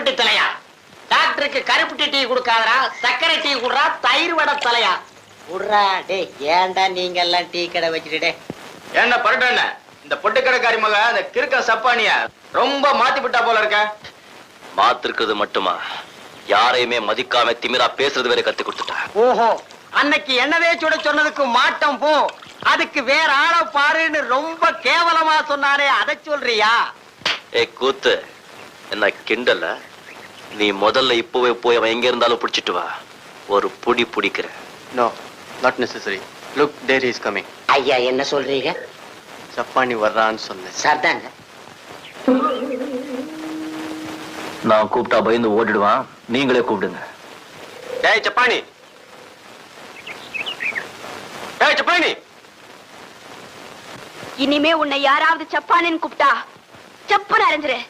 கருப்பட்டி தலையா, டாக்டருக்கு கருப்பட்டி டீ கொடுக்காதரா, சக்கரை டீ குடுறா, தயிர் வடை தலையா குடுறா. டே ஏன்டா நீங்க எல்லாம் டீ கடை வச்சுட்டு என்ன பரட்ட இந்த பொட்டுக்கடைக்காரி மக அந்த கிறுக்க சப்பானிய ரொம்ப மாத்தி விட்டா போல இருக்க. மாத்திருக்கிறது மட்டுமா, யாரையுமே மதிக்காம திமிரா பேசுறது வேற கத்து கொடுத்துட்டா. ஓஹோ, அன்னைக்கு என்னவே சுட சொன்னதுக்கு மாட்டம் போ, அதுக்கு வேற ஆள பாருன்னு ரொம்ப கேவலமா சொன்னாரே, அதை சொல்றியா? கூத்து என்ன கிண்டல? நீ முதல்ல இப்பவே போய் அவன் எங்க இருந்தாலும் பிடிச்சிட்டு வா, ஒரு புடி பிடிக்கிற. No, not necessary. Look, there is coming. ஐயா என்ன சொல்றீங்க? சப்பானி வர்றான்னு சொன்னேன். சரிதாங்க. நான் கூப்பிட்டா பயந்து ஓடிடுவான், நீங்களே கூப்பிடுங்க. டேய் சப்பானி, டேய் சப்பானி. இனிமே உன்னை யாராவது சப்பானின்னு கூப்பிட்டா செப்பன் அரைஞ்சிரு.